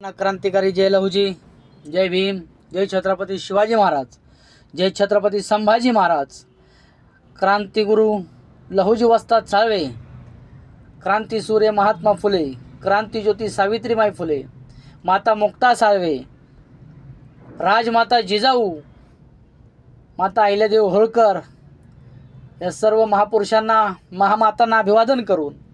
क्रांतिकारी जय लहूजी, जय भीम, जय छत्रपती शिवाजी महाराज, जय छत्रपती संभाजी महाराज, क्रांतिगुरु लहूजी वस्ताद साळवे, क्रांतीसूर्य महात्मा फुले, क्रांतिज्योती सावित्रीबाई फुले, माता मुक्ता साळवे, राजमाता जिजाऊ, माता अहिल्यादेवी होळकर या सर्व महापुरुषांना महामातांना अभिवादन करून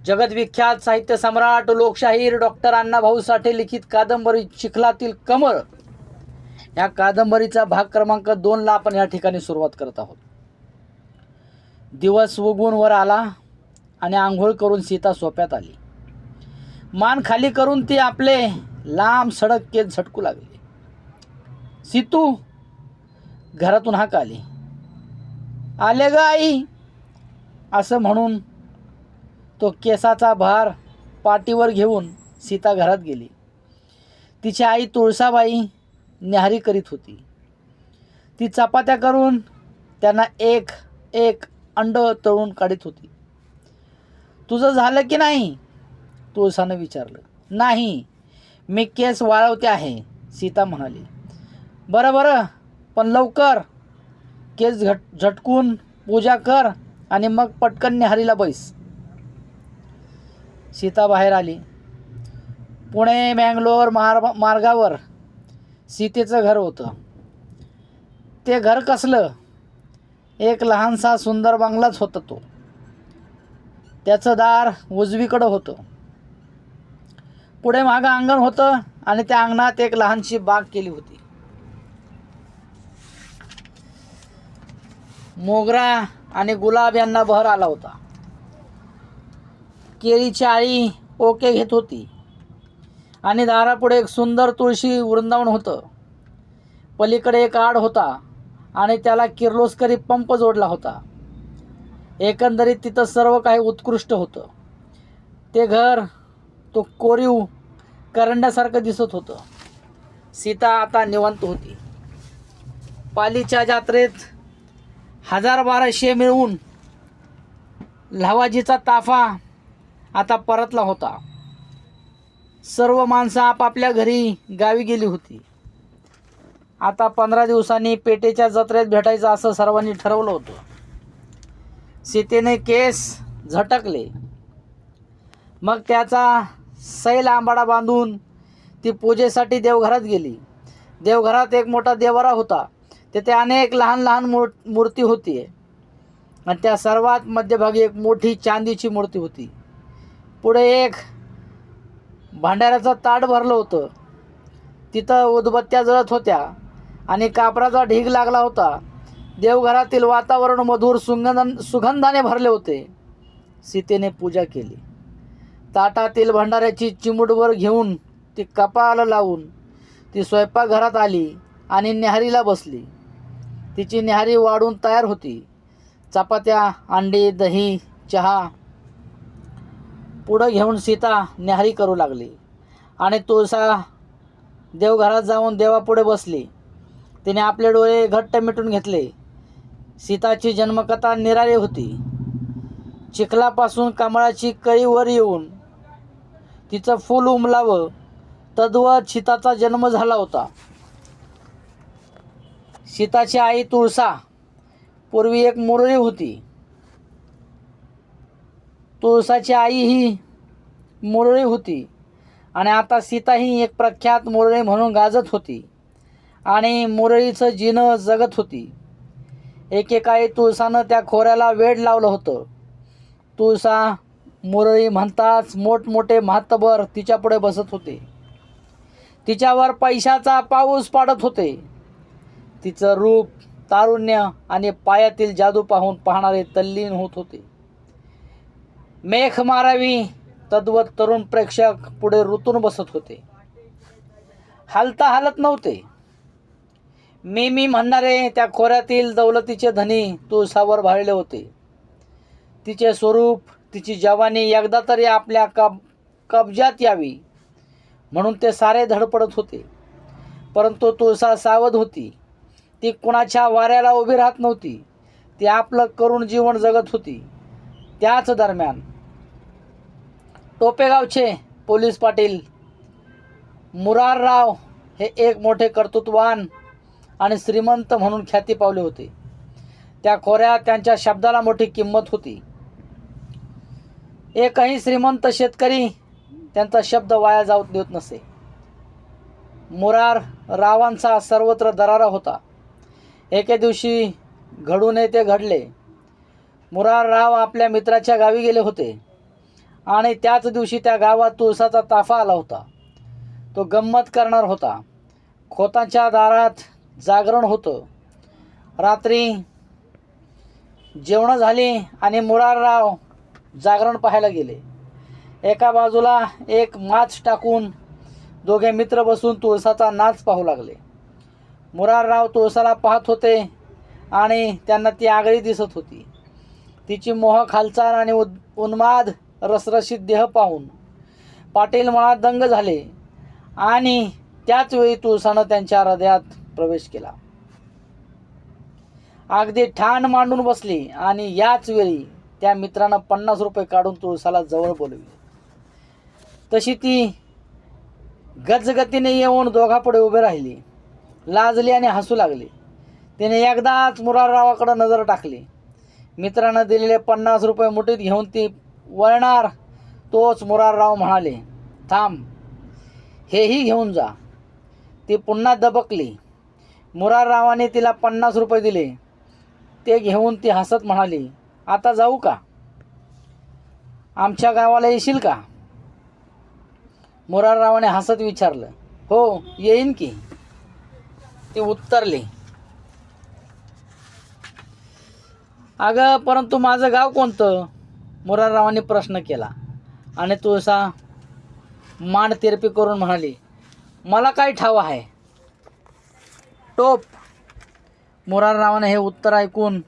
जगद्विख्यात साहित्य सम्राट लोकशाहीर डॉक्टर अण्णाभाऊ साठे लिखित कादंबरी चिखलातील कमळ या कादंबरीचा भाग क्रमांक 2 ला आपण या ठिकाणी सुरुवात करत आहोत. दिवस उगवून वर आला आणि आंघोळ करून सीता सोप्यात आली. मान खाली करून ती आपले लांब सडक केस झटकू लागली. सीतू घरातून हाक आली. आले ग आई असं म्हणून तो केसाचा भार पाठीवर घेऊन सीता घरात गेली. तिची आई तुळसाबाई न्याहारी करीत होती. ती चपात्या करून त्यांना एक एक अंड तळून काढीत होती. तुझं झालं की नाही तुळसानं विचारलं. नाही, मी केस वाळवते आहे सीता म्हणाली. बरं बरं, पण लवकर केस झटकून पूजा कर आणि मग पटकन न्याहारीला बैस. सीता बाहेर आली. पुणे बँगलोर मार्गावर सीतेचं घर होतं. ते घर कसलं? एक लहानसा सुंदर बंगलाच होता तो. त्याचं दार उजवीकडं होतं. पुढे मागं अंगण होतं आणि त्या अंगणात एक लहानशी बाग केली होती. मोगरा आणि गुलाब यांना बहर आला होता. केळीची आळी ओके घेत होती आणि दारापुढे एक सुंदर तुळशी वृंदावन होतं. पलीकडे एक आड होता आणि त्याला किर्लोस्करी पंप जोडला होता. एकंदरीत तिथं सर्व काही उत्कृष्ट होतं. ते घर तो कोरीव करंड्यासारखं दिसत होतं. सीता आता निवांत होती. पालीच्या जत्रेत 1000-1200 मिळवून लहावाजीचा ताफा आता परतला होता. सर्व माणसं आपापल्या घरी गावी गेली होती. आता 15 दिवसांनी पेटेच्या जत्रेत भेटायचं असं सर्वांनी ठरवलं होतं. सीतेने केस झटकले. मग त्याचा सैल आंबाडा बांधून ती पूजेसाठी देवघरात गेली. देवघरात एक मोठा देवारा होता. तेथे अनेक लहान लहान मूर्ती होती आणि त्या सर्वात मध्यभागी एक मोठी चांदीची मूर्ती होती. पुढे एक भांडाऱ्याचं ताट भरलं होतं. तिथं उदबत्त्या जळत होत्या आणि कापराचा ढीग लागला होता. देवघरातील वातावरण मधुर सुगंधाने भरले होते. सीतेने पूजा केली. ताटातील भंडाऱ्याची चिमूटभर घेऊन ती कपाळाला लावून ती स्वयंपाकघरात आली आणि न्याहारीला बसली. तिची न्याहारी वाढून तयार होती. चपात्या, अंडी, दही, चहा पुढं घेऊन सीता न्याहारी करू लागली आणि तुळसा देवघरात जाऊन देवापुढे बसली. तिने आपले डोळे घट्ट मिटून घेतले. सीताची जन्मकथा निराळी होती. चिखलापासून कमळाची कळी वर येऊन तिचं फूल उमलावं तद्वत सीताचा जन्म झाला होता. सीताची आई तुळसा पूर्वी एक मुरळी होती. तुळसाची आई ही मुरळी होती आणि आता सीता ही एक प्रख्यात मुरळी म्हणून गाजत होती आणि मुरळीचं जिनं जगत होती. एकेकाळी तुळसानं त्या खोऱ्याला वेड लावलं होतं. तुळसा मुरळी म्हणताच मोठमोठे मातबर तिच्यापुढे बसत होते. तिच्यावर पैशाचा पाऊस पाडत होते. तिचं रूप, तारुण्य आणि पायातील जादू पाहून पाहणारे तल्लीन होत होते. मेख मारावी तद्वत तरुण प्रेक्षक पुढे रुतून बसत होते. हालता हालत नव्हते. मी म्हणणारे त्या खोऱ्यातील दौलतीचे धनी तुळसावर भाळले होते. तिचे स्वरूप, तिची जवानी एकदा तरी आपल्या कब्जात यावी म्हणून ते सारे धडपडत होते. परंतु तुळसा सावध होती. ती कुणाच्या वाऱ्याला उभी राहत नव्हती. ती आपलं करुण जीवन जगत होती. त्याच दरम्यान टोपेगावचे पोलीस पाटील मुरारराव हे एक मोठे कर्तृत्ववान आणि श्रीमंत म्हणून ख्याती पावले होते. त्या खोऱ्यात त्यांच्या शब्दाला मोठी किंमत होती. एकही श्रीमंत शेतकरी त्यांचा शब्द वाया जाऊ देत नसे. मुराररावांचा सर्वत्र दरारा होता. एके दिवशी घडू नये ते घडले. मुरारराव आपल्या मित्राच्या गावी गेले होते आणि त्याच दिवशी त्या गावात तुळसाचा ताफा आला होता. तो गंमत करणार होता. खोताच्या दारात जागरण होतं. रात्री जेवणं झाली आणि मुरारराव जागरण पाहायला गेले. एका बाजूला एक माच टाकून दोघे मित्र बसून तुळसाचा नाच पाहू लागले. मुरारराव तुळसाला पाहत होते आणि त्यांना ती आगळी दिसत होती. तिची मोहक हालचाल आणि उन्माद रसरशीत देह पाहून पाटील मनात दंग झाले आणि त्याच वेळी तुळसानं त्यांच्या हृदयात प्रवेश केला. अगदी ठाण मांडून बसली आणि याच वेळी त्या मित्रानं 50 रुपये काढून तुळसाला जवळ बोलवले. तशी ती गजगतीने येऊन दोघापुढे उभे राहिली. लाजली आणि हसू लागली. तिने एकदाच मुराररावाकडे नजर टाकली. मित्रानं दिलेले 50 रुपये मुठीत घेऊन ती वळणार तोच मुरारराव म्हणाले, थांब, हेही घेऊन जा. ती पुन्हा दबकली. मुराररावाने तिला 50 रुपये दिले. ते घेऊन ती हसत म्हणाली, आता जाऊ का? आमच्या गावाला येशील का? मुराररावाने हसत विचारलं. हो, येईन की, ती उत्तरली. अगं, परंतु माझं गाव कोणतं? मुराररावांनी प्रश्न केला आणि तुळसा मान तिरपी करून म्हणाली, मला काय ठाव आहे? टोप. मुराररावाने हे उत्तर ऐकून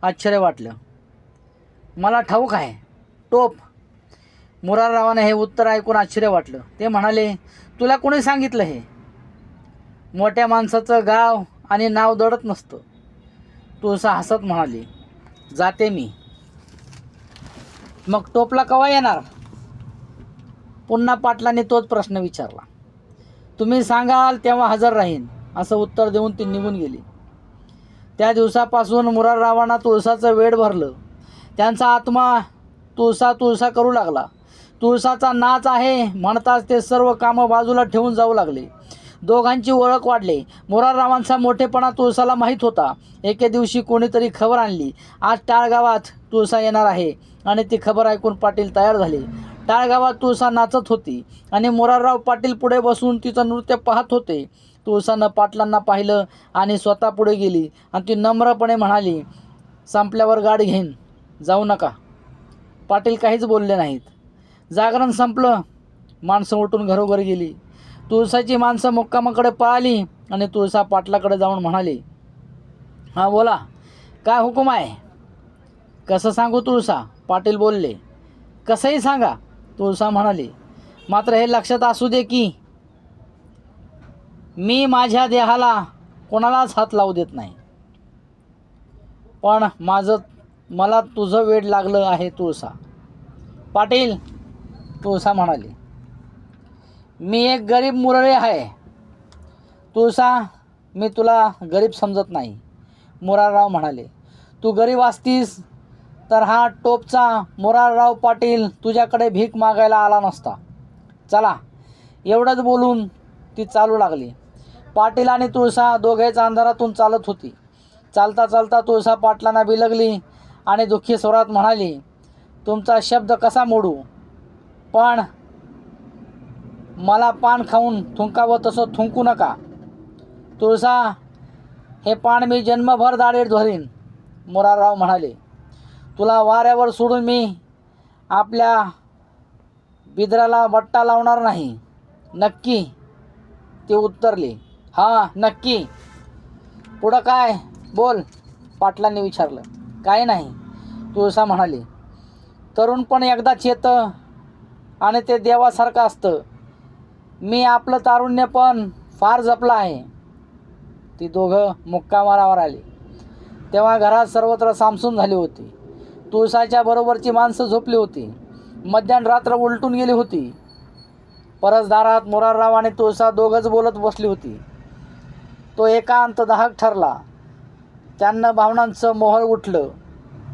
आश्चर्य वाटलं. मला ठाऊक आहे, टोप. मुराररावाने हे उत्तर ऐकून आश्चर्य वाटलं. ते म्हणाले, तुला कोणी सांगितलं हे? मोठ्या माणसाचं गाव आणि नाव दडत नसतं. तुळसा हसत म्हणाली, जाते मी. मग टोपला केव्हा येणार? पुन्हा पाटलांनी तोच प्रश्न विचारला. तुम्ही सांगाल तेव्हा हजर राहीन, असं उत्तर देऊन ती निघून गेली. त्या दिवसापासून मुराररावांना तुळसाचं वेड भरलं. त्यांचा आत्मा तुळसा तुळसा करू लागला. तुळसाचा नाच आहे म्हणताच ते सर्व कामं बाजूला ठेवून जाऊ लागले. दोघांची ओळख वाढली. मुराररावांचा मोठेपणा तुळसाला माहीत होता. एके दिवशी कोणीतरी खबर आणली, आज टाळगावात तुळसा येणार आहे, आणि ती खबर ऐकून पाटील तयार झाले. टाळगावात तुळसा नाचत होती आणि मुरारराव पाटील पुढे बसून तिचं नृत्य पाहत होते. तुळसानं पाटलांना पाहिलं आणि स्वतः पुढे गेली आणि ती नम्रपणे म्हणाली, संपल्यावर गाडी घेईन, जाऊ नका. पाटील काहीच बोलले नाहीत. जागरण संपलं. माणसं उठून घरोघरी गेली. तुळसाची माणसं मुक्कामाकडे पळाली आणि तुळसा पाटलाकडे जाऊन म्हणाली, हां बोला, काय हुकूम आहे? कसं सांगू तुळसा? पाटील बोलले. कसंही सांगा, तुळसा म्हणाली. मात्र हे लक्षात असू दे की मी माझ्या देहाला कोणालाच हात लावू देत नाही. पण मला तुझं वेड लागलं आहे तुळसा. पाटील, तुळसा म्हणाली, मी एक गरीब मुरळी आहे. तुळसा, मी तुला गरीब समजत नाही. मुरारराव म्हणाले, तू गरीब असतीस तर हा टोपचा मुरारराव पाटील तुझ्याकडे भीक मागायला आला नसता. चला. एवढंच बोलून ती चालू लागली. पाटील आणि तुळसा दोघेच अंधारातून चालत होती. चालता चालता तुळसा पाटलांना बिलगली आणि दुःखी स्वरात म्हणाली, तुमचा शब्द कसा मोडू, पण मला पान खाऊन थुंकावं तसं थुंकू नका. तुळसा, हे पान मी जन्मभर दाढीत धरीन. मुरारराव म्हणाले, तुला वाऱ्यावर सोडून मी आपल्या बिदराला बट्टा लावणार नाही. नक्की? ती उत्तरली, हां नक्की. पुढं काय? बोल, पाटलांनी विचारलं. काय नाही, तुळसा म्हणाली. तरुण पण एकदाच येतं आणि ते देवासारखं असतं. मी आपलं तारुण्य पण फार जपलं आहे. ती दोघं मुक्कामावर आली तेव्हा घरात सर्वत्र सामसूम झाली होती. तुळसाच्या बरोबरची माणसं झोपली होती. मध्यान रात्र उलटून गेली होती. परसदारात मोरारराव आणि तुळसा दोघंच बोलत बसली होती. तो एकांत दाहक ठरला. त्यांना भावनांचं मोहळ उठलं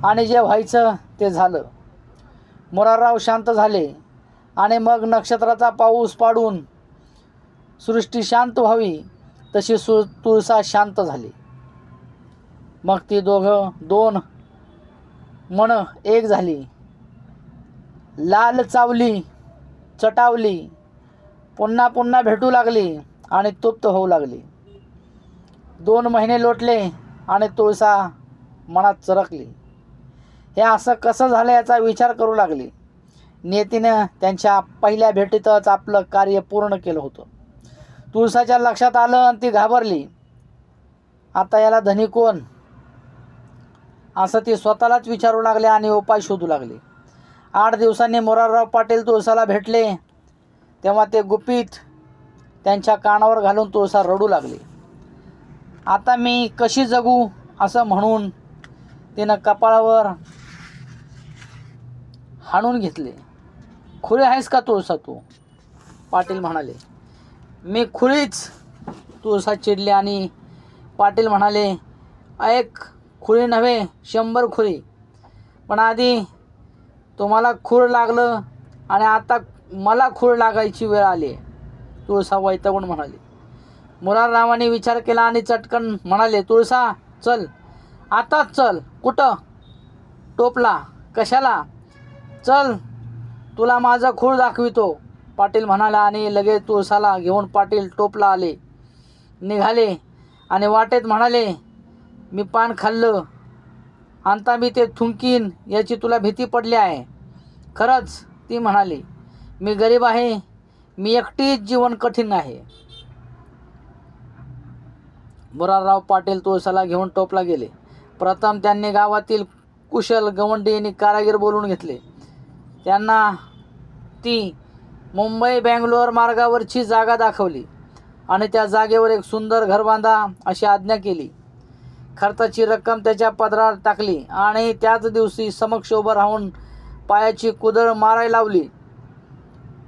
आणि जे व्हायचं ते झालं. मोरारराव शांत झाले आणि मग नक्षत्राचा पाऊस पाडून सृष्टी शांत व्हावी तशी तुळसा शांत झाली. मग ती दोन मन एक झाली. लाल चावली, चटावली, पुन्हा पुन्हा भेटू लागली आणि तृप्त होऊ लागली. 2 महिने लोटले आणि तुळसा मनात चरकली. हे असं कसं झालं याचा विचार करू लागली. नियतीनं त्यांच्या पहिल्या भेटीतच आपलं कार्य पूर्ण केलं होतं. तुळसाच्या लक्षात आलं आणि ती घाबरली. आता याला धनी कोण असं ती स्वतःलाच विचारू लागले आणि उपाय शोधू लागले. 8 दिवसांनी मोरारराव पाटील तुळसाला भेटले तेव्हा ते गुपित त्यांच्या कानावर घालून तुळसा रडू लागली. आता मी कशी जगू असं म्हणून तिनं कपाळावर हाणून घेतले. खुळी आहेस का तुळसा तू? पाटील म्हणाले. मी खुळीच. तुळसा चिडली आणि पाटील म्हणाले, ऐक, खुळी नव्हे 100 खुळी. पण आधी तुम्हाला खूळ लागलं आणि आता मला खूळ लागायची वेळ आली. तुळसा वैतागून म्हणाली. मोराररावांनी विचार केला आणि चटकन म्हणाले, तुळसा चल, आताच चल. कुठं? टोपला. कशाला? चल, तुला माझं खूळ दाखवितो, पाटील म्हणाला आणि लगेच तुळसाला घेऊन पाटील टोपला निघाले आणि वाटेत म्हणाले, मी पान खाल्लं, आता मी ते थुंकीन याची तुला भीती पडली आहे. खरंच? ती म्हणाली. मी गरीब आहे, मी एकटीच जीवन कठीण आहे. मोरारराव पाटील तुळसाला घेऊन टोपला गेले. प्रथम त्यांनी गावातील कुशल गवंडी आणि कारागीर बोलवून घेतले. त्यांना ती मुंबई बेंगलोर मार्गावरची जागा दाखवली आणि त्या जागेवर एक सुंदर घर बांधा अशी आज्ञा केली. खर्चाची रक्कम त्याच्या पदरात टाकली आणि त्याच दिवशी समक्ष उभं राहून पायाची कुदळ मारायला लावली.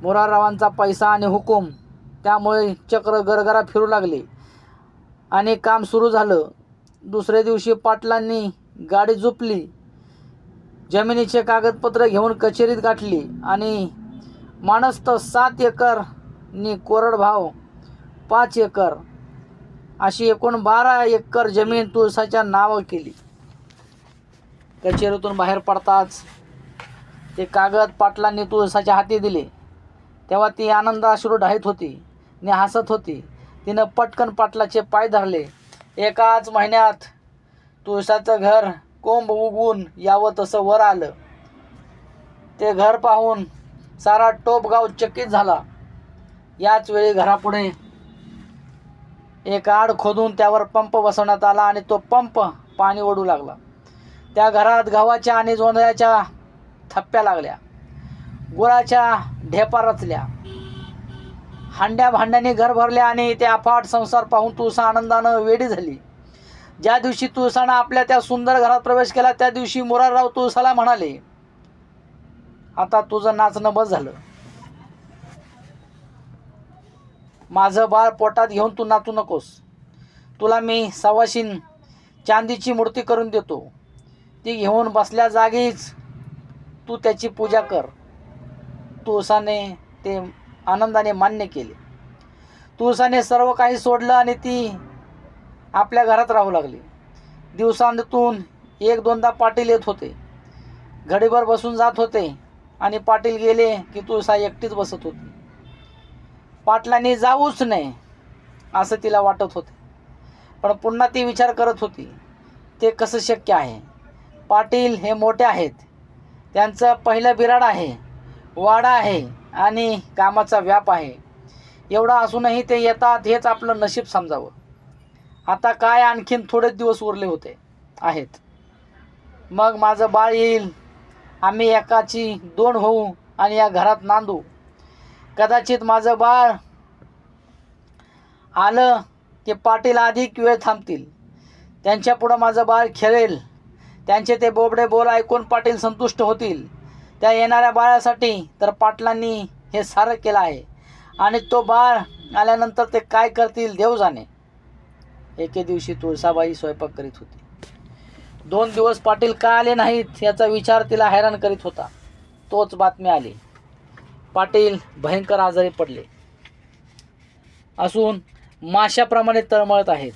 मोराररावांचा पैसा आणि हुकूम त्यामुळे चक्र गरगरा फिरू लागले आणि काम सुरू झालं. दुसऱ्या दिवशी पाटलांनी गाडी झुपली, जमिनीचे कागदपत्र घेऊन कचेरीत गाठली आणि माणस्त 7 एकर नि कोरडभाव 5 एकर अशी एकूण 12 एकर जमीन तुळसाच्या नावावर केली. कचेरीतून बाहेर पडताच ते कागद पाटलांनी तुळसाच्या हाती दिले तेव्हा ती आनंदाश्रू ढाळीत होती आणि हसत होती. तिनं पटकन पाटलाचे पाय धरले. एकाच महिन्यात तुळसाचं घर कोंब उगवून यावं तसं वर आलं. ते घर पाहून सारा टोपगाव चकित झाला. याच वेळी घरापुढे एक आड खोदून त्यावर पंप बसवण्यात आला आणि तो पंप पाणी ओढू लागला. त्या घरात गव्हाच्या आणि जोंधळ्याच्या थप्प्या लागल्या, गुळाच्या ढेपा रचल्या, हांड्या भांड्यांनी घर भरले आणि ते अफाट संसार पाहून तुळसा आनंदानं वेडी झाली. ज्या दिवशी तुळसानं आपल्या त्या सुंदर घरात प्रवेश केला त्या दिवशी मोरारराव तुळसाला म्हणाले, आता तुझं नाचणं बस झालं. माझं बाळ पोटात घेऊन तू नाचू नकोस. तुला मी सवाशीन चांदीची मूर्ती करून देतो. ती घेऊन बसल्या जागीच तू त्याची पूजा कर. तुळसाने ते आनंदाने मान्य केले. तुळसाने सर्व काही सोडलं आणि ती आपल्या घरात राहू लागली. दिवसांतून 1-2दा पाटील येत होते. घडीभर बसून जात होते आणि पाटील गेले की तुळसा एकटीच बसत होती. पाटलांनी जाऊच नये असं तिला वाटत होते, पण पुन्हा ती विचार करत होती, ते कसं शक्य आहे. पाटील हे मोठे आहेत, त्यांचं पहिलं बिराड आहे, वाडा आहे आणि कामाचा व्याप आहे. एवढा असूनही ते येतात हेच आपलं नशीब समजावं. आता काय आणखीन थोडेच दिवस उरले आहेत. मग माझं बाळ येईल. आम्ही एकाची 2 होऊ आणि या घरात नांदू. कदाचित माझं बाळ आलं की पाटील अधिक वेळ थांबतील. त्यांच्यापुढं माझं बाळ खेळेल. त्यांचे ते बोबडे बोल ऐकून पाटील संतुष्ट होतील. त्या येणाऱ्या बाळासाठी तर पाटलांनी हे सारं केलं आहे. आणि तो बाळ आल्यानंतर ते काय करतील देव जाणे. एके दिवशी तुळसाबाई स्वयंपाक करीत होती. 2 दिवस पाटील का आले नाहीत याचा विचार तिला हैराण करीत होता. तोच बातमी आली. पाटील भयंकर आजारी पडले असून माशाप्रमाणे तळमळत आहेत.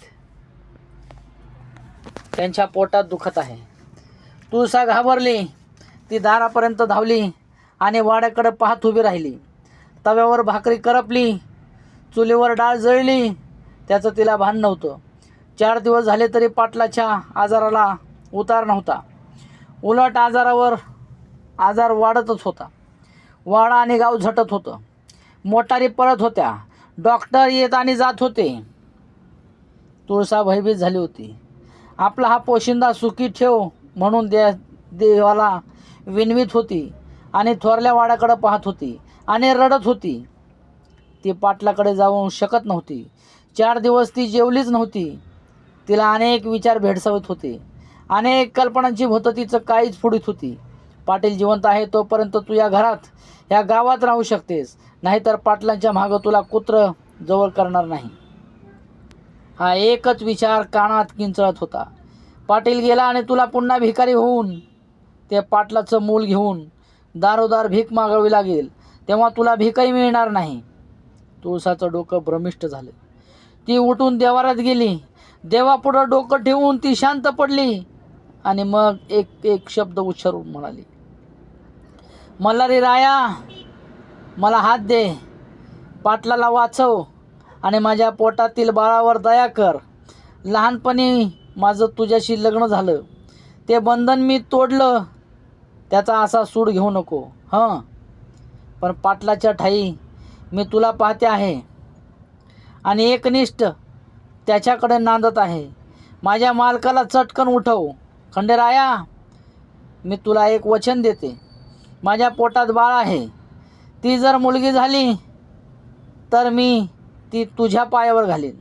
त्यांच्या पोटात दुखत आहे. तुळसा घाबरली. ती दारापर्यंत धावली आणि वाड्याकडे पाहत उभी राहिली. तव्यावर भाकरी करपली, चुलीवर डाळ जळली, त्याचं तिला भान नव्हतं. 4 दिवस झाले तरी पाटलाच्या आजाराला उतार नव्हता. उलट आजार वाढतच होता. वाडा आणि गाव झटत होतं. मोटारी पळत होत्या. डॉक्टर येत आणि जात होते. तुळसा भयभीत झाली होती. आपला हा पोशिंदा सुखी ठेव म्हणून देवाला विनवीत होती आणि थोरल्या वाड्याकडे पाहत होती आणि रडत होती. ती पाटलाकडे जाऊ शकत नव्हती. 4 दिवस ती जेवलीच नव्हती. तिला अनेक विचार भेडसावत होते. अनेक कल्पनांची भूतं तिचं काळीज फोडीत होती. पाटील जिवंत आहे तोपर्यंत तू या घरात, या गावात राहू शकतेस, नाहीतर पाटलांच्या मागं तुला कुत्र जवळ करणार नाही. हा एकच विचार कानात किंचळत होता. पाटील गेला आणि तुला पुन्हा भिकारी होऊन ते पाटलाचं मूल घेऊन दारोदार भीक मागावी लागेल, तेव्हा तुला भिकही मिळणार नाही. तुळसाचं डोकं भ्रमिष्ट झालं. ती उठून देवारात गेली. देवापुढं डोकं ठेवून ती शांत पडली आणि मग एक शब्द उच्चारून म्हणाली, मल्हारी राया, मला हात दे, पाटलाला वाचव आणि माझ्या पोटातील बाळावर दया कर. लहानपणी माझं तुझ्याशी लग्न झालं, ते बंधन मी तोडलं, त्याचा असा सूड घेऊ नको. पण पाटलाच्या ठाई मी तुला पाहते आहे आणि एकनिष्ठ त्याच्याकडे नांदत आहे. माझ्या मालकाला चटकन उठव. खंडेराया, मी तुला एक वचन देते. माझ्या पोटात बाळ आहे. ती जर मुलगी झाली तर मी ती तुझ्या पायावर घालीन.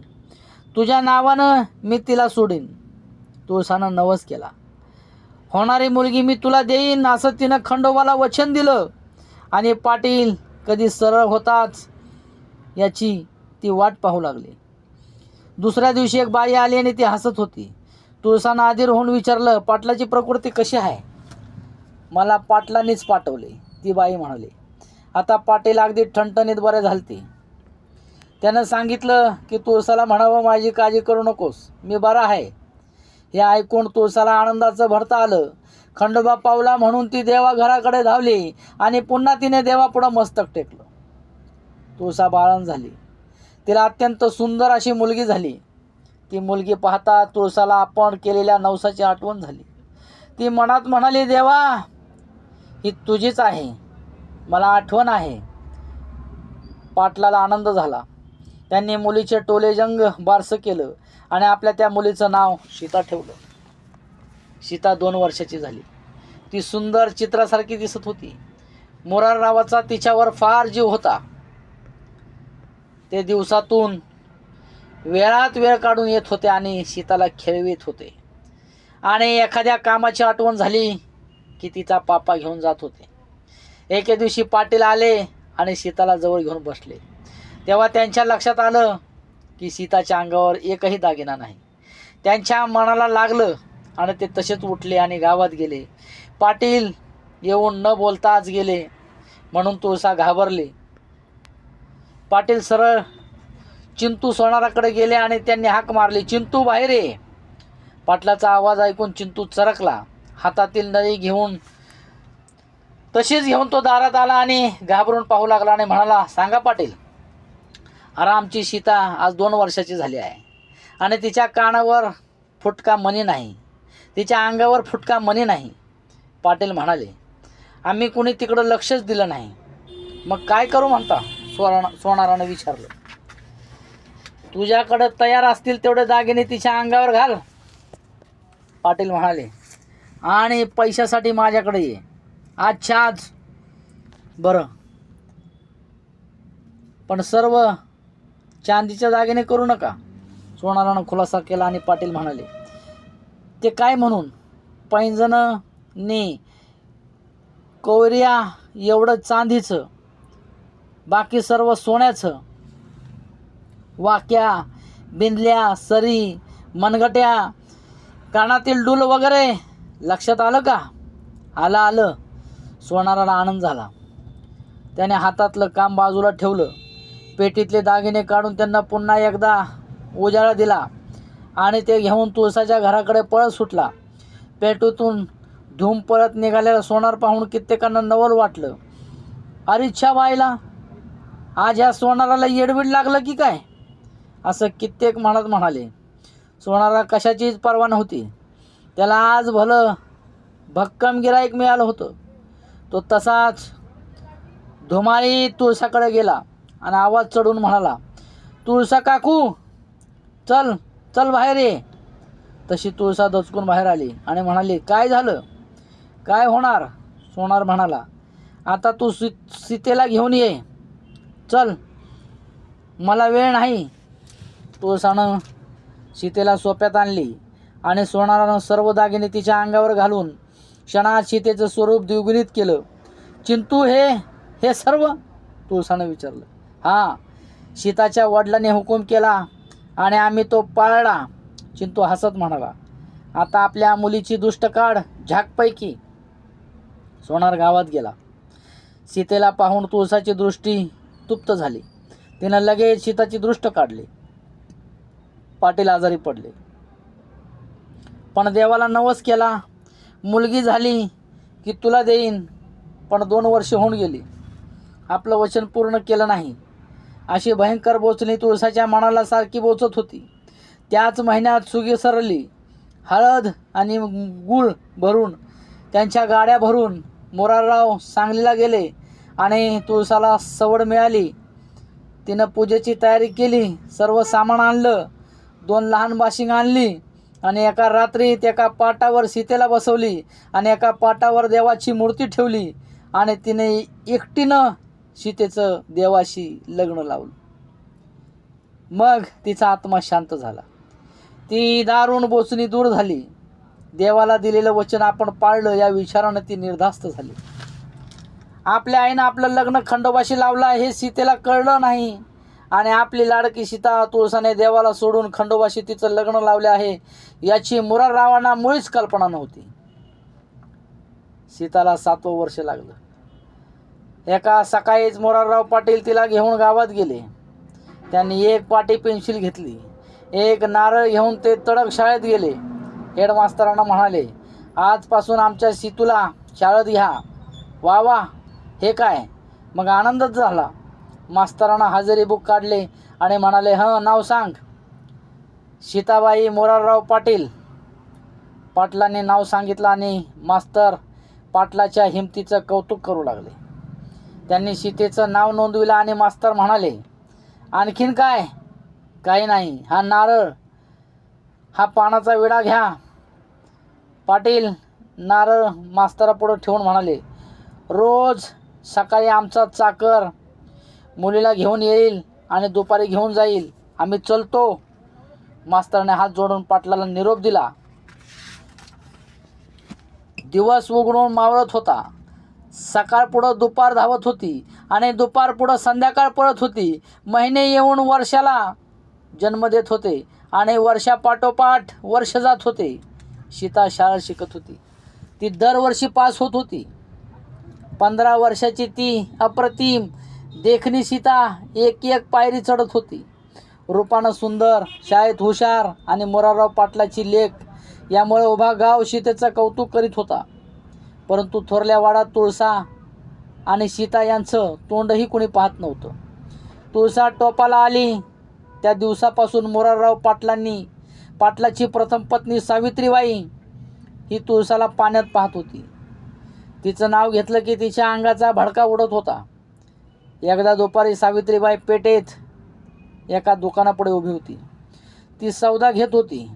तुझ्या नावानं मी तिला सोडीन. तुळसानं नवस केला. होणारी मुलगी मी तुला देईन असं तिनं खंडोबाला वचन दिलं आणि पाटील कधी सरळ होताच याची ती वाट पाहू लागली. दुसऱ्या दिवशी एक बाई आली आणि ती हसत होती. तुळसानं आधीर होऊन विचारलं, पाटलाची प्रकृती कशी आहे? मला पाटलांनीच पाठवले, ती बाई म्हणाली. आता पाटील अगदी ठणठणीत बरे झालते. त्यानं सांगितलं की तुळसाला म्हणावं, माझी काळजी करू नकोस, मी बरा आहे. हे ऐकून तुळसाला आनंदाचं भरता आलं. खंडोबा पावला म्हणून ती देवा घराकडे धावली आणि पुन्हा तिने देवापुढं मस्तक टेकलं. तुळसा बाळंत झाली. तिला अत्यंत सुंदर अशी मुलगी झाली. ती मुलगी पाहता तुळसाला आपण केलेल्या नवसाची आठवण झाली. ती मनात म्हणाली, देवा, ही तुझीच आहे, मला आठवण आहे. पाटलाला आनंद झाला. त्यांनी मुलीचे टोलेजंग बारसं केलं आणि आपल्या त्या मुलीचं नाव सीता ठेवलं. सीता 2 वर्षाची झाली. ती सुंदर चित्रासारखी दिसत होती. मोराररावाचा तिच्यावर फार जीव होता. ते दिवसातून वेळात वेळ काढून येत होते आणि सीताला खेळवीत होते आणि एखाद्या कामाची आठवण झाली की तिचा पापा घेऊन जात होते. एके दिवशी पाटील आले आणि सीताला जवळ घेऊन बसले. तेव्हा त्यांच्या लक्षात आलं की सीताच्या अंगावर एकही दागिना नाही. त्यांच्या मनाला लागलं आणि ते तसेच उठले आणि गावात गेले. पाटील येऊन न बोलताच गेले म्हणून तुळसा घाबरली. पाटील सरळ चिंतू सोनाराकडे गेले आणि त्यांनी हाक मारली, चिंतू बाहेर ये. पाटलाचा आवाज ऐकून चिंतू चरकला. हातातील नळी घेऊन तो दारात आला आणि घाबरून पाहू लागला आणि म्हणाला, सांगा पाटील. अरे आमची सीता आज 2 वर्षाची झाली आहे आणि तिच्या कानावर फुटका मणी नाही, तिच्या अंगावर फुटका मणी नाही. पाटील म्हणाले, आम्ही कुणी तिकडं लक्षच दिलं नाही. मग काय करू म्हणता? सोनारानं विचारलं. तुझ्याकडं तयार असतील तेवढे दागिने तिच्या अंगावर घाल. पाटील म्हणाले, आणि पैशासाठी माझ्याकडे ये आजच्या आज. बरं, पण सर्व चांदीचे दागिने करू नका. सोनारानं खुलासा केला आणि पाटील म्हणाले, ते काय म्हणून? पैंजणं ने कवरिया एवढं चांदीचं बाकी सर्व सोन्याचं. वाक्या, बिंदल्या, सरी, मनगट्या, कानातील डूल वगैरे. लक्षात आलं का? आलं. सोनाराला आनंद झाला. त्याने हातातलं काम बाजूला ठेवलं. पेटीतले दागिने काढून त्यांना पुन्हा एकदा उजाळा दिला आणि ते घेऊन तुळसाच्या घराकडे पळत सुटला. पेटीतून धूम पळत निघालेला सोनार पाहून कित्येकांना नवल वाटलं. अरिच्छा बाईला, आज ह्या सोनाराला येडबीड लागलं की काय, असं कित्येक म्हणत म्हणाले. सोनाराला कशाचीच पर्वा नव्हती. त्याला आज भलं भक्कम गिराईक मिळालं होतं. तो तसाच धुमाळी तुळसाकडे गेला आणि आवाज चढून म्हणाला, तुळसा काकू, चल चल बाहेर ये. तशी तुळसा दचकून बाहेर आली आणि म्हणाली, काय झालं? काय होणार? सोनार म्हणाला, आता तू सीतेला घेऊन ये, चल, मला वेळ नाही. तुळसानं सीतेला सोप्यात आणली आणि सोनारानं सर्व दागिने तिच्या अंगावर घालून क्षणात सीतेचं स्वरूप द्विगुणित केलं. चिंतू, हे सर्व? तुळसानं विचारलं. हां, सीताच्या वडिलांनी हुकूम केला आणि आम्ही तो पाळला. चिंतू हसत म्हणाला, आता आपल्या मुलीची दुष्ट काढ झाकपैकी. सोनार गावात गेला. सीतेला पाहून तुळसाची दृष्टी तृप्त झाली. तिनं लगेच सीताची दृष्ट काढली. पाटील आजारी पडले, पण देवाला नवस केला, मुलगी झाली की तुला देईन. पण 2 वर्ष होऊन गेली, आपलं वचन पूर्ण केलं नाही. अशी भयंकर बोचणी तुळसाच्या मनाला सारखी बोचत होती. त्याच महिन्यात सुगी सरली. हळद आणि गूळ भरून त्यांच्या गाड्या भरून मोरारराव सांगलीला गेले आणि तुळसाला सवड मिळाली. तिनं पूजेची तयारी केली. सर्व सामान आणलं. 2 लहान बाशिंग आणली आणि एका रात्रीत एका पाटावर सीतेला बसवली आणि एका पाटावर देवाची मूर्ती ठेवली आणि तिने एकटीनं सीतेचं देवाशी लग्न लावलं. मग तिचा आत्मा शांत झाला. ती दारुण बोचणी दूर झाली. देवाला दिलेलं वचन आपण पाळलं या विचारानं ती निर्धास्त झाली. आपल्या आईनं आपलं लग्न खंडोबाशी लावलं हे सीतेला कळलं नाही आणि आपली लाडकी सीता तुळसाने देवाला सोडून खंडोबाशी तिचं लग्न लावले आहे याची मोराररावांना मुळीच कल्पना नव्हती. सीताला 7वं वर्ष लागलं. एका सकाळीच मोरारराव पाटील तिला घेऊन गावात गेले. त्यांनी 1 पाटी पेन्सिल घेतली, 1 नारळ घेऊन ते तडक शाळेत गेले. हेडमास्तरांना म्हणाले, आजपासून आमच्या सीतूला शाळेत घ्या. वा वा, हे काय? मग आनंदच झाला. मास्तरांना हजेरी बुक काढले आणि म्हणाले, नाव सांग. सीताबाई मोरारराव पाटील. पाटलांनी नाव सांगितलं आणि मास्तर पाटलाच्या हिमतीचं कौतुक करू लागले. त्यांनी सीतेचं नाव नोंदविलं आणि मास्तर म्हणाले, आणखीन काय? काही नाही. हा नारळ, हा पानाचा विडा घ्या. पाटील नारळ मास्तरापुढं ठेवून म्हणाले, रोज सकाळी आमचा चाकर मुलीला घेऊन येईल आणि दुपारी घेऊन जाईल. आम्ही चलतो. मास्तराने हात जोडून पाटलाला निरोप दिला. दिवस उघडून मावळत होता. सकाळ पुढं दुपार धावत होती आणि दुपार पुढं संध्याकाळ पळत होती. महिने येऊन वर्षाला जन्म देत होते आणि वर्षापाठोपाठ वर्ष जात होते. सीता शाळा शिकत होती. ती दरवर्षी पास होत होती. 15 वर्षाची ती अप्रतिम देखणी सीता एक पायरी चढत होती. रूपानं सुंदर, शाळेत हुशार आणि मोरारराव पाटलाची लेक यामुळे उभा गाव सीतेचं कौतुक करीत होता. परंतु थोरल्या वाडात तुळसा आणि सीता यांचं तोंडही कोणी पाहत नव्हतं. तुळसा टोपाला आली त्या दिवसापासून मोरारराव पाटलाची प्रथम पत्नी सावित्रीबाई ही तुळसाला पाण्यात पाहत होती. तिचं नाव घेतलं की तिच्या अंगाचा भडका उडत होता. एकदा दुपारी सावित्रीबाई पेठेत एका दुकानापुढे उभी होती. ती सौदा घेत होती.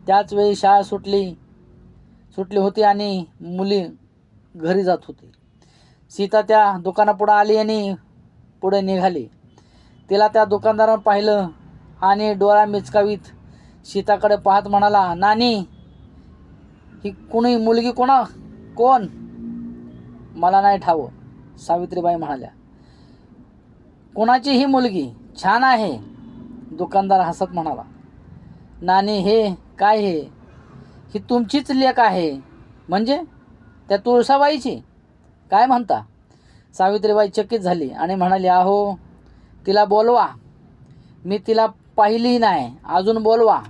त्याचवेळी शाळा सुटली होती आणि मुली घरी जात होती. सीता त्या दुकानापुढे आली आणि पुढे निघाली. तिला त्या दुकानदारानं पाहिलं आणि डोळा मिचकावीत सीताकडे पाहत म्हणाला, नानी, ही कुणी मुलगी कोण? मला नाही ठावं, सावित्रीबाई म्हणाल्या. कोणाची ही मुलगी छान आहे. दुकानदार हसत म्हणाला. नानी हे काय हे? ही तुमचीच लेक आहे. म्हणजे त्या तुळसाबाईची? काय म्हणता? सावित्रीबाई चकित झाली आणि म्हणाली, अहो तिला बोलवा. मी तिला पाहिली नाही, अजून बोलवा.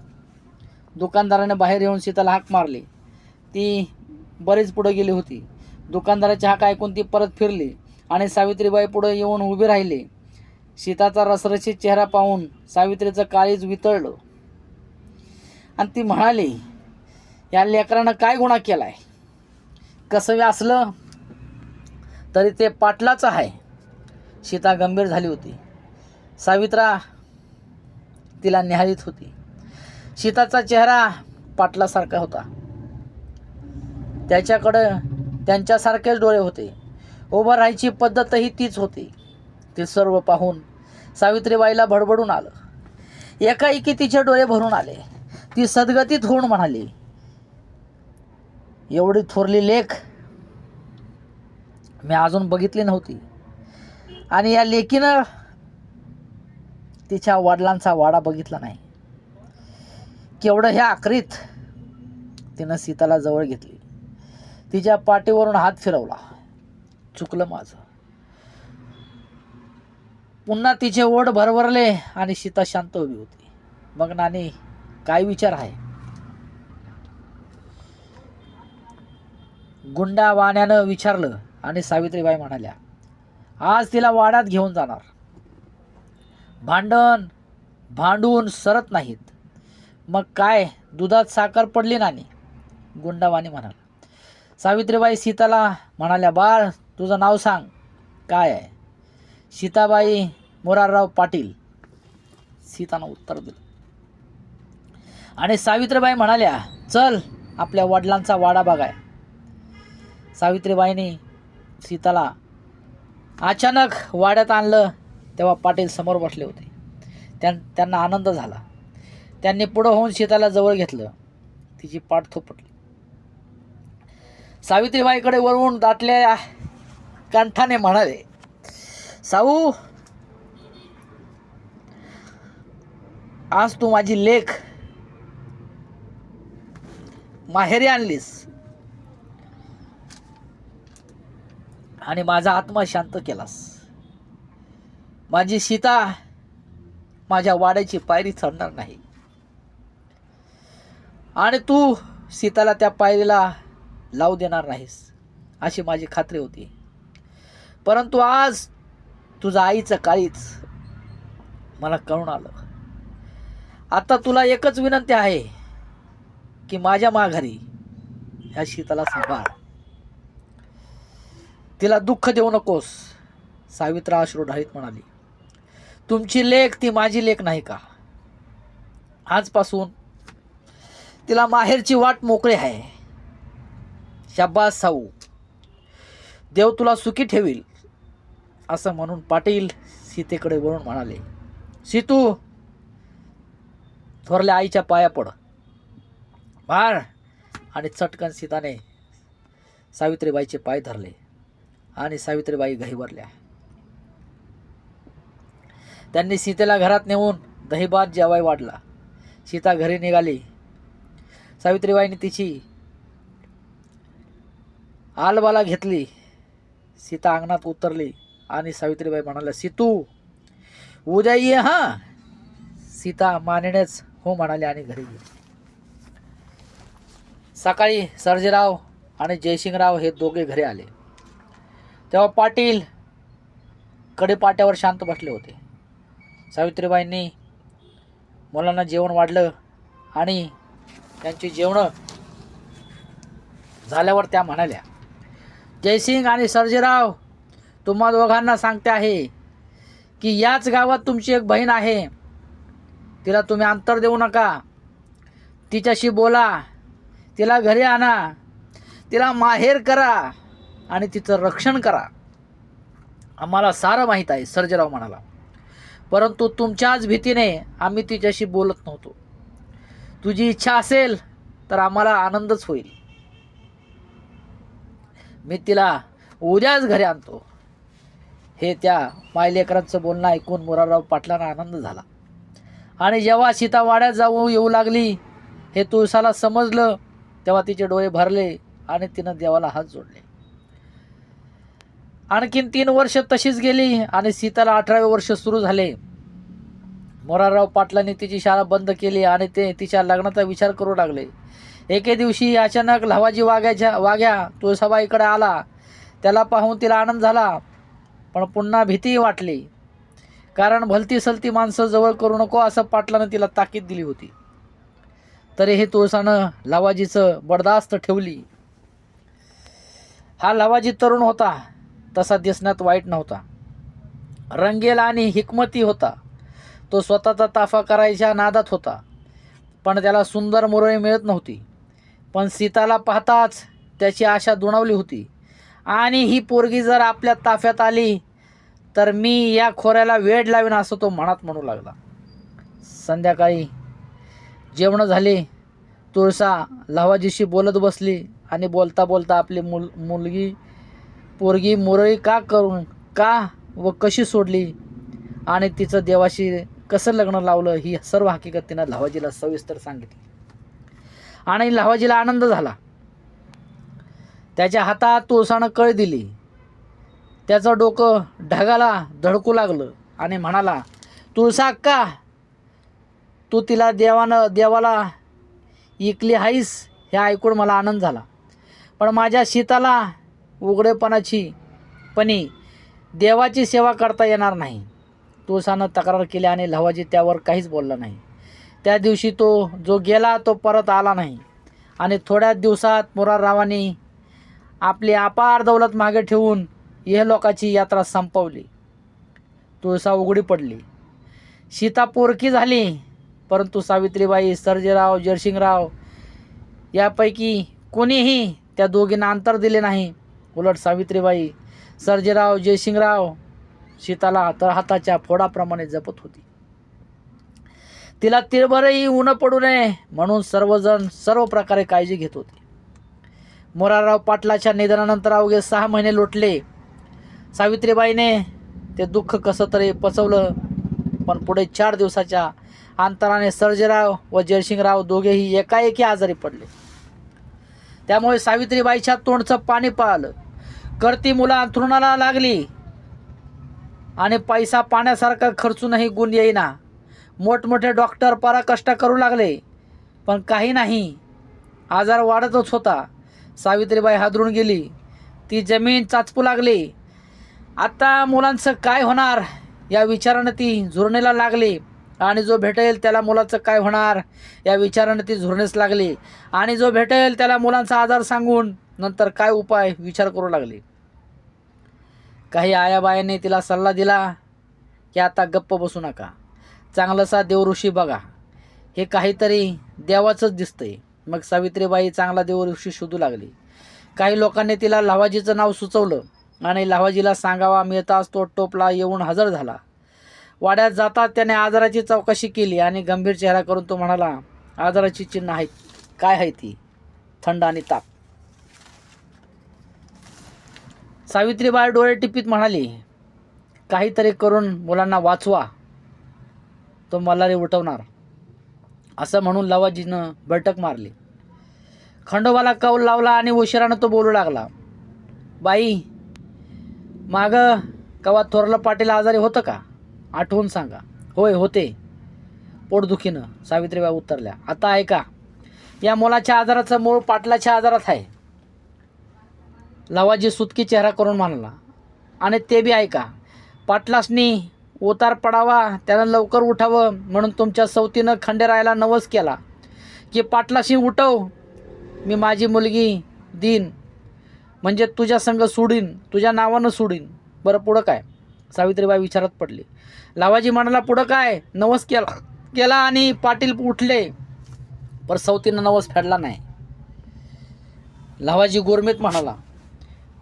दुकानदाराने बाहेर येऊन सीताला हाक मारली. ती बरीच पुढे गेली होती. दुकानदाराची हाक ऐकून ती परत फिरली आणि सावित्रीबाई पुढे येऊन उभी राहिली. सीताचा रसरशीत चेहरा पाहून सावित्रीचं काळीज वितळलं आणि ती म्हणाली, या लेकरानं काय गुन्हा केलाय? कसं असलं तरी ते पाटलाचं आहे. सीता गंभीर झाली होती. सावित्रा तिला निहाळीत होती. सीताचा चेहरा पाटलासारखा होता. त्याच्याकडं त्यांच्यासारखेच डोळे होते. उभं राहायची पद्धतही तीच होती. ते सर्व पाहून सावित्रीबाईला भडभडून आलं. एकाएकी तिचे डोळे भरून आले. ती सद्गतीत होऊन म्हणाली, एवढी थोरली लेक मी अजून बघितली नव्हती. आणि या लेकीनं तिच्या वडिलांचा वाडा बघितला नाही. केवढं ह्या आखरीत तिनं सीताला जवळ घेतली. तिच्या पाठीवरून हात फिरवला. चुकलं माझं. पुन्हा तिचे ओठ भरभरले आणि सीता शांत उभी होती. मग नानी काय विचार आहे? गुंडा वाण्यानं विचारलं आणि सावित्रीबाई म्हणाल्या, आज तिला वाड्यात घेऊन जाणार. भांडून सरत नाहीत. मग काय दुधात साखर पडली नानी? गुंडावाणी म्हणाला. सावित्रीबाई सीताला म्हणाल्या, बाळ तुझं नाव सांग, काय आहे? सीताबाई मोरारराव पाटील. सीतानं उत्तर दिलं. आणि सावित्रीबाई म्हणाल्या, चल आपल्या वडिलांचा वाडा बघाय. सावित्रीबाईंनी सीताला अचानक वाड्यात आणलं तेव्हा पाटील समोर बसले होते. त्यांना आनंद झाला. त्यांनी पुढं होऊन सीताला जवळ घेतलं. तिची पाठ थोपटली. सावित्रीबाईकडे वळवून दाटल्या कंठाने म्हणाले, साऊ आज तू माझी लेक माहेरी आणलीस आणि माझा आत्मा शांत केलास. माझी सीता माझ्या वाड्याची पायरी चढणार नाही आणि तू सीताला त्या पायरीला लावू देणार नाहीस अशी माझी खात्री होती. परंतु आज तुझं आईचं काळीच मला कळून आलं. आता तुला एकच विनंती आहे की माझ्या माघारी ह्या सीताला सांभाळ. तिला दुःख देऊ नकोस. सावित्रा अश्रू ढाळीत म्हणाली, तुमची लेक ती माझी लेक नाही का? आजपासून तिला माहेरची वाट मोकळी आहे. शाबास साऊ, देव तुला सुखी ठेवील. असं म्हणून पाटील सीतेकडे वळून म्हणाले, सीतू थोरल्या आईच्या पाया पड. बाळ. आणि चटकन सीताने सावित्रीबाईचे पाय धरले आणि सावित्रीबाई घाईवरल्या. त्यांनी सीतेला घरात नेऊन दहीभात जेवाय वाढला. सीता घरी निघाली. सावित्रीबाईंनी तिची आलबाला घेतली. सीता अंगणात उतरली आणि सावित्रीबाई म्हणाल्या, सीतू उद्या ये हां. सीता मानेनेच हो म्हणाली आणि घरी गेली. सकाळी सर्जेराव आणि जयसिंगराव हे दोघे घरी आले तेव्हा पाटील कडेपाट्यावर शांत बसले होते. सावित्रीबाईंनी मुलांना जेवण वाढलं आणि त्यांची जेवणं झाल्यावर त्या म्हणाल्या, जयसिंग आणि सर्जेराव, तुम्हा दोघांना सांगते आहे की याच गावात तुमची एक बहीण आहे. तिला तुम्ही अंतर देऊ नका. तिच्याशी बोला, तिला घरी आणा, तिला माहेर करा आणि तिचं रक्षण करा. आम्हाला सारं माहीत आहे, सर्जेराव म्हणाला. परंतु तुमच्याच भीतीने आम्ही तिच्याशी बोलत नव्हतो. तुझी इच्छा असेल तर आम्हाला आनंदच होईल. मी तिला उद्याच घरी आणतो. हे त्या मायलेकरांचं बोलणं ऐकून मोरारराव पाटलांना आनंद झाला. आणि जेव्हा सीता वाड्यात येऊ लागली हे तुळसाला समजलं तेव्हा तिचे डोळे भरले आणि तिनं देवाला हात जोडले. आणखीन 3 वर्ष तशीच गेली आणि सीताला 18वे वर्ष सुरू झाले. मोरारराव पाटलांनी तिची शाळा बंद केली आणि ते तिच्या लग्नाचा विचार करू लागले. एके दिवशी अचानक लहावाजी वाघ्या तुळसाबाईकडे आला. त्याला पाहून तिला आनंद झाला, पण पुन्हा भीतीही वाटली. कारण भलती सलती माणसं जवळ करू नको असं पाटलानं तिला ताकीद दिली होती. तरीही तुळसानं लहावाजीचं बडदास्त ठेवली. हा लहावाजी तरुण होता, तसा दिसण्यात वाईट नव्हता. रंगेल आणि हिकमती होता. तो स्वतःचा ताफा करायच्या नादात होता, पण त्याला सुंदर मुरळी मिळत नव्हती. पण सीताला पाहताच त्याची आशा दुणावली होती. आणि ही पोरगी जर आपल्या ताफ्यात आली तर मी या खोऱ्याला वेड लावीन असं तो मनात म्हणू लागला. संध्याकाळी जेवण झाले. तुळसा लहावाजीशी बोलत बसली आणि बोलता बोलता आपली पोरगी मुरळी का व कशी सोडली आणि तिचं देवाशी कसं लग्न लावलं ही सर्व हकीकत तिनं लहावाजीला सविस्तर सांगितली. आणि लहावाजीला आनंद झाला. त्याच्या हातात तुळसानं कळ दिली. त्याचं डोकं ढगाला धडकू लागलं आणि म्हणाला, तुळसा अक्का, तू तिला देवाला इकली आहेस हे ऐकून मला आनंद झाला. पण माझ्या सीताला उघडेपणाची देवाची सेवा करता येणार नाही. तुळसानं तक्रार केली आणि लहावाजी त्यावर काहीच बोलला नाही. त्या दिवशी तो जो गेला तो परत आला नाही. आणि थोड्या दिवसात मोराररावांनी आपली अपार दौलत मागे ठेवून इहलोकाची यात्रा संपवली. तुळसा उघडी पडली. सीता पोरकी झाली. परंतु सावित्रीबाई, सर्जेराव, जयसिंगराव यापैकी कोणीही त्या दोघींना अंतर दिले नाही. उलट सावित्रीबाई, सर्जेराव, जयसिंगराव सीताला तळहाताच्या फोडाप्रमाणे जपत होती. तिला तिळभरही ऊन पडू नये म्हणून सर्वजण सर्व प्रकारे काळजी घेत होते. मोरारराव पाटलाच्या निधनानंतर अवघे 6 महिने लोटले. सावित्रीबाईने ते दुःख कसं तरी पचवलं. पण पुढे 4 दिवसाच्या अंतराने सर्जेराव व जयसिंगराव दोघेही एकाएकी आजारी पडले. त्यामुळे सावित्रीबाईच्या तोंडचं पाणी पाळलं. करती मुलं अंथरुणाला लागली आणि पैसा पाण्यासारखा खर्चूनही गुण येईना. मोठमोठे डॉक्टर पराकष्ट करू लागले, पण काही नाही. आजार वाढतच होता. सावित्रीबाई हादरून गेली. ती जमीन चाचपू लागली. आता मुलांचं काय होणार या विचारानं ती झुरणीला लागली. आणि जो भेटेल त्याला मुलाचं काय होणार या विचारानं ती झुरणीस लागली. आणि जो भेटेल त्याला मुलांचा आजार सांगून नंतर काय उपाय विचार करू लागली. काही आयाबायांनी तिला सल्ला दिला की आता गप्प बसू नका, चांगलंसा देवऋषी बघा, हे काहीतरी देवाचंच दिसतंय. मग सावित्रीबाई चांगला देवऋषी शोधू लागली. काही लोकांनी तिला लहावाजीचं नाव सुचवलं आणि लहावाजीला सांगावा मिळताच तो टोपला येऊन हजर झाला. वाड्यात जातात त्याने आजाराची चौकशी केली आणि गंभीर चेहरा करून तो म्हणाला, आजाराची चिन्ह आहेत. काय आहे ती? थंड आणि ताप. सावित्रीबाई डोळे टिपीत म्हणाली, काहीतरी करून मुलांना वाचवा, तो मल्हारी उठवणार. असं म्हणून लहावाजीनं बैठक मारली. खंडोबाला कौल लावला आणि उशिरानं तो बोलू लागला, बाई, माग कवा थोरलं पाटील आजारी होतं का? आठवून सांगा. होय होते, पोटदुखीनं, सावित्रीबाई उत्तरल्या. आता ऐका, या मुलाच्या आजाराचं मूळ पाटलाच्या आजारात आहे. लहावाजी सुतकी चेहरा करून म्हणाला. आणि ते बी ऐका, पाटलासनी उतार पडावा, त्यानं लवकर उठावं म्हणून तुमच्या सवतीनं खंडेरायाला नवस केला की पाटलाशी उठव, मी माझी मुलगी दिन म्हणजे तुझ्या संग सोडीन, तुझ्या नावानं सोडीन. बरं पुढं काय? सावित्रीबाई विचारात पडली. लहावाजी म्हणाला, पुढं काय? नवस केला आणि पाटील उठले, पण सवतीनं नवस फेडला नाही. लहावाजी गोरमेत म्हणाला,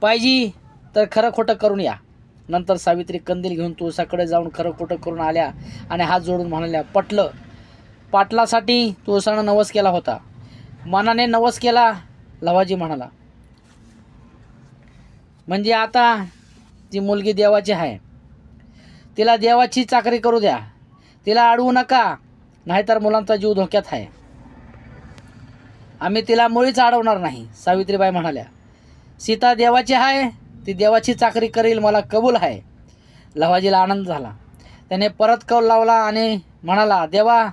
पाहिजे तर खरं खोटं करून या. नंतर सावित्री कंदील घेऊन तुळसाकडे जाऊन खरं खोटं करून आल्या आणि हात जोडून म्हणाल्या, पटलं, पाटलासाठी तुळसानं नवस केला होता. मनाने नवस केला. लहावाजी म्हणाला, म्हणजे आता ती मुलगी देवाची आहे. तिला देवाची चाकरी करू द्या, तिला अडवू नका, नाहीतर मुलांचा जीव धोक्यात आहे. आम्ही तिला मुळीच अडवणार नाही. सावित्रीबाई म्हणाल्या, सीता देवाची आहे, ती देवाची चाकरी करील, मला कबूल आहे. लवाजीला आनंद झाला. त्याने परत कौल लावला आणि म्हणाला, देवा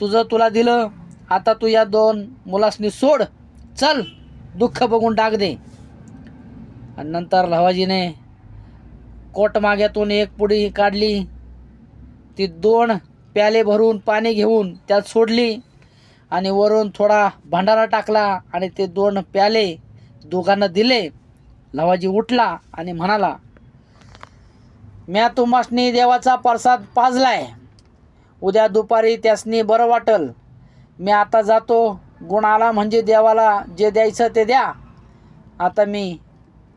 तुझं तुला दिलं, आता तू या 2 मुलासनी सोड, चल दुःख बघून टाक दे. आणि नंतर लवाजीने कोटमाग्यातून एक पुडी काढली, ती 2 प्याले भरून पाणी घेऊन त्यात सोडली आणि वरून थोडा भंडारा टाकला आणि ते 2 प्याले दोघांना दिले. लवाजी उठला आणि म्हणाला, म्या तुम्हासनी देवाचा प्रसाद पाजलाय, उद्या दुपारी त्यासनी बरं वाटल. मी आता जातो, गुण आला म्हणजे देवाला जे द्यायचं ते द्या. आता मी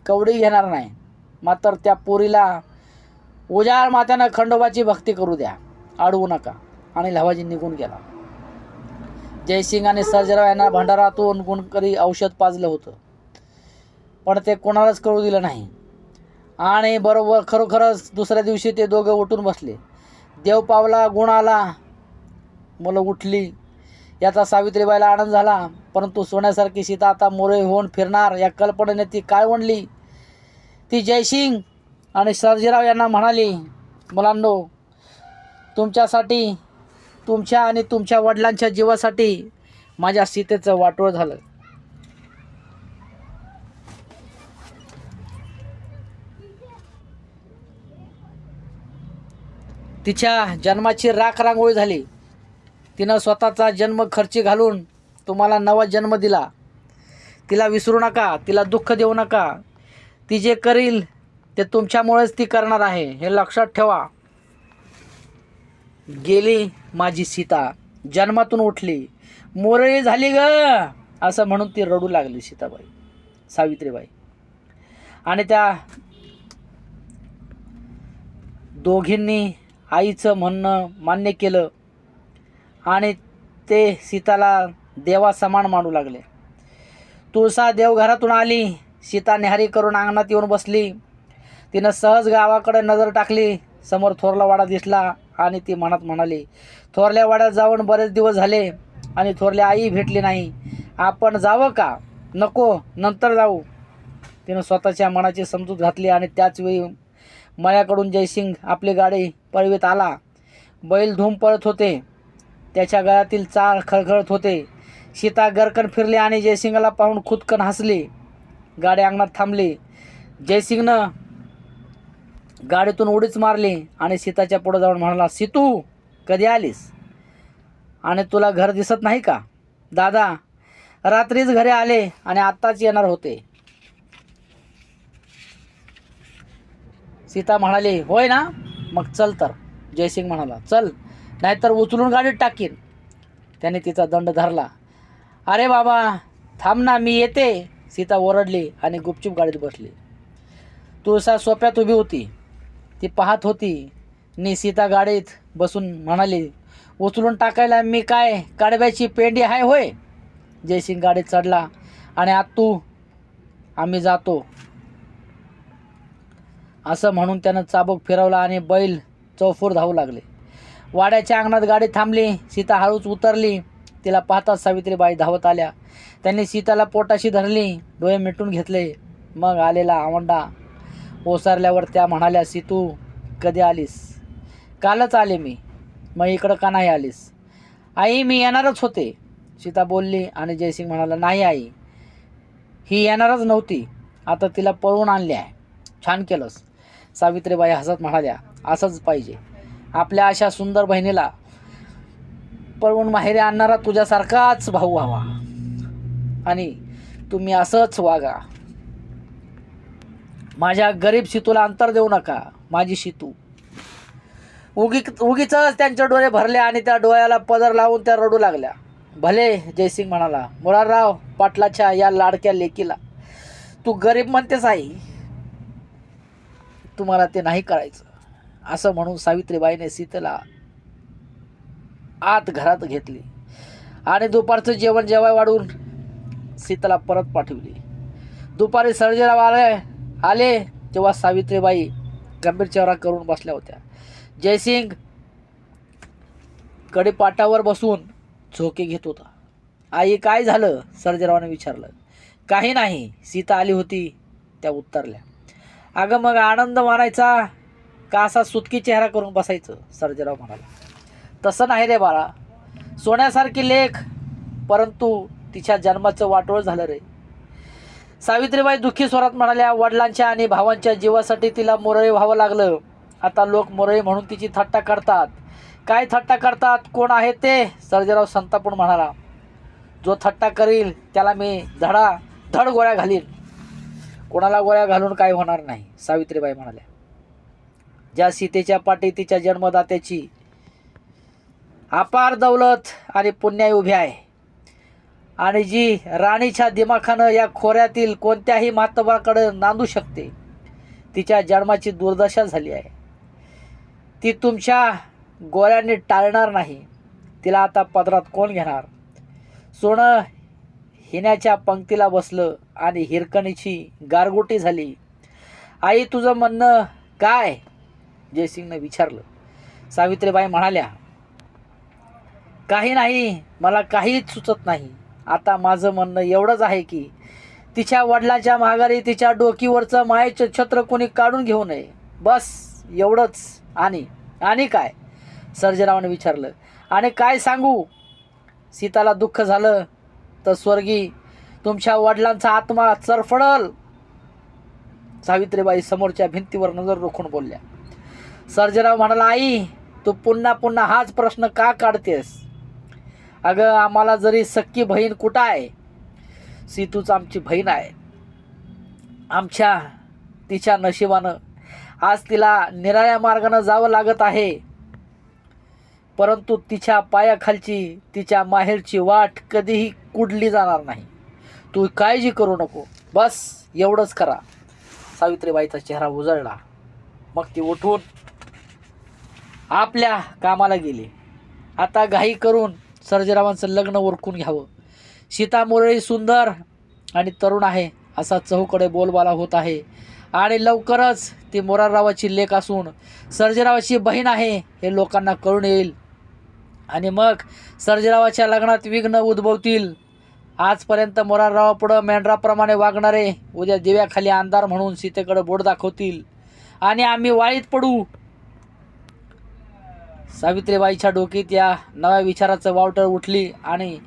कवडी घेणार नाही, मात्र त्या पोरीला उजाड मात्यानं खंडोबाची भक्ती करू द्या, अडवू नका. आणि लवाजी निघून गेला. जयसिंग आणि सर्जेराव यांना भंडारातून गुणकरी औषध पाजलं होतं, पण ते कोणालाच कळू दिलं नाही. आणि बरोबर खरोखरच दुसऱ्या दिवशी ते दोघं उठून बसले. देव पावला, गुण आला, मुलं उठली. याचा सावित्रीबाईला आनंद झाला. परंतु सोन्यासारखी सीता आता मोरे होऊन फिरणार या कल्पनेने ती काळवंडली. ती जयसिंग आणि सर्जेराव यांना म्हणाली, मुलांनो, तुमच्यासाठी, तुमच्या आणि तुमच्या वडिलांच्या जीवासाठी माझ्या सीतेचं वाटोळ झालं. तिच्या जन्माची राख रांगोळी झाली. तिनं स्वतःचा जन्म खर्ची घालून तुम्हाला नवा जन्म दिला. तिला विसरू नका, तिला दुःख देऊ नका. ती जे करील ते तुमच्यामुळेच ती करणार आहे, हे लक्षात ठेवा. गेली माझी सीता, जन्मातून उठली, मोरळी झाली ग, असं म्हणून ती रडू लागली सीताबाई, सावित्रीबाई. आणि त्या दोघींनी आईचं म्हणणं मान्य केलं आणि ते सीताला देवा समान मानू लागले. तुळसा देवघरातून आली. सीता न्याहारी करून अंगणात येऊन बसली. तिनं सहज गावाकडे नजर टाकली. समोर थोरला वाडा दिसला आणि ती मनात म्हणाली, थोरल्या वाड्यात जाऊन बरेच दिवस झाले आणि थोरल्या आई भेटली नाही. आपण जावं का? नको, नंतर जाऊ. तिनं स्वतःच्या मनाची समजूत घातली आणि त्याचवेळी मळ्याकडून जयसिंग आपली गाडी पळवीत आला. बैल धूम पळत होते, त्याच्या गळ्यातील चाळ खळखळत होते. सीता गरकन फिरली आणि जयसिंगला पाहून खुदकन हसली. गाडी अंगणात थांबली. जयसिंगनं गाडीतून उडीच मारली आणि सीताच्या पुढे जाऊन म्हणाला, सीतू कधी आलीस आणि तुला घर दिसत नाही का? दादा रात्रीच घरी आले आणि आत्ताच येणार होते. सीता म्हणाली, होय ना, मग चल तर. जयसिंग म्हणाला, चल, नाहीतर उचलून गाडीत टाकीन. त्याने तिचा दंड धरला. अरे बाबा थांब ना, मी येते. सीता ओरडली आणि गुपचूप गाडीत बसली. तुळसा सोप्यात उभी होती, ती पाहत होती. सीता गाडीत बसून म्हणाली, उचलून टाकायला मी काय काडब्याची पेंडी आहे होय? जयसिंग गाडीत चढला आणि आत्तू आम्ही जातो असं म्हणून त्यानं चाबूक फिरवला आणि बैल चौफूर धावू लागले. वाड्याच्या अंगणात गाडी थांबली. सीता हळूच उतरली. तिला पाहताच सावित्रीबाई धावत आल्या. त्यांनी सीताला पोटाशी धरली, डोळे मिटून घेतले. मग आलेला आवंडा ओसारल्यावर त्या म्हणाल्या, सीतू कधी आलीस? कालच आले मी. मग इकडं का नाही आलीस? आई मी येणारच होते, सीता बोलली. आणि जयसिंग म्हणाला, नाही आई, ही येणारच नव्हती, आता तिला पळवून आणले आहे. छान केलंस. सावित्रीबाई हसत म्हणाल्या, असंच पाहिजे. आपल्या अशा सुंदर बहिणीला पळवून माहेरी आणणारा तुझ्यासारखाच भाऊ व्हावा आणि तुम्ही असंच वागा. माझ्या गरीब सीतूला अंतर देऊ नका. माझी सीतू. उगीच त्यांचे डोळे भरले आणि त्या डोळ्याला पदर लावून त्या रडू लागल्या. भले, जयसिंग म्हणाला, मुरारराव पाटलाच्या या लाडक्या लेकीला तू गरीब म्हणतेस आई, तुम्हाला ते नाही करायचं. असं म्हणून सावित्रीबाईने सीतेला आत घरात घेतली आणि दुपारचं जेवण जेवाय वाढून सीतेला परत पाठवली. दुपारी सर्जेराव आले तेव्हा सावित्रीबाई गंभीर चेहरा करून बसल्या होत्या. जयसिंग कडेपाटावर बसून झोके घेत होता. आई काय झालं? सर्जेरावाने विचारलं. काही नाही, सीता आली होती त्या उत्तरल्या. अगं मग आनंद मानायचा का असा सुटकी चेहरा करून बसायचं? सर्जेराव म्हणाला. तसं नाही रे बाळा, सोन्यासारखी लेख, परंतु तिच्या जन्माचं वाटोळ झालं रे. सावित्रीबाई दुःखी स्वरात म्हणाल्या. वडिलांच्या आणि भावांच्या जीवासाठी तिला मोरळी व्हावं लागलं. आता लोक मोरळी म्हणून तिची थट्टा करतात. काय थट्टा करतात? कोण आहे ते? सर्जेराव संतापून म्हणाला. जो थट्टा करील त्याला मी धड गोळ्या घालीन. कोणाला गोळ्या घालून काय होणार नाही, सावित्रीबाई म्हणाल्या. ज्या सीतेच्या पाठी तिच्या जन्मदात्याची अपार दौलत आणि पुण्याई उभी आहे आणि जी राणीच्या दिमाखानं या खोऱ्यातील कोणत्याही मातबाकडे नांदू शकते, तिच्या जन्माची दुर्दशा झाली आहे. ती तुमच्या गोळ्यांनी टाळणार नाही. तिला आता पदरात कोण घेणार? सोनं हिण्याच्या पंक्तीला बसलं आणि हिरकणीची गारगोटी झाली. आई तुझं म्हणणं काय? जयसिंगने विचारलं. सावित्रीबाई म्हणाल्या. काही नाही, मला काहीच सुचत नाही. आता माझं म्हणणं एवढंच आहे की तिच्या वडिलांच्या माघारी तिच्या डोकीवरचं मायेचं छत्र कोणी काढून घेऊ नये. बस एवढंच. आणि काय? सर्जेरावाने विचारलं. आणि काय सांगू? सीताला दुःख झालं तर स्वर्गी तुमच्या वडिलांचा आत्मा चरफडल. सावित्रीबाई समोरच्या भिंतीवर नजर रोखून बोलल्या. सर्जेराव म्हणाला. आई तू पुन्हा पुन्हा हाच प्रश्न का काढतेस? अगं आम्हाला जरी सख्खी बहीण कुठं आहे? सीतूच आमची बहीण आहे. तिच्या नशिबानं आज तिला निराळ्या मार्गानं जावं लागत आहे, परंतु तिच्या पायाखालची तिच्या माहेरची वाट कधीही कुडली जाणार नाही. तू काळजी करू नको. बस एवढंच करा. सावित्रीबाईचा चेहरा उजळला. मग ती उठून आपल्या कामाला गेली. आता घाई करून सर्जेरावांचं लग्न उरकून घ्यावं. सीता मोरळी सुंदर आणि तरुण आहे असा चहूकडे बोलबाला होत आहे आणि लवकरच ती मोराररावाची लेक असून सर्जेरावाची बहीण आहे हे लोकांना कळून येईल आणि मग सर्जेरावाच्या लग्नात विघ्न उद्भवतील. आजपर्यंत मोराररावापुढं मेंढराप्रमाणे वागणारे उद्या दिव्याखाली अंधार म्हणून सीतेकडे बोट दाखवतील आणि आम्ही वाळीत पडू. सावित्रीबाईच्या डोकीत या नव्या विचाराचं वावटळ उठली आणि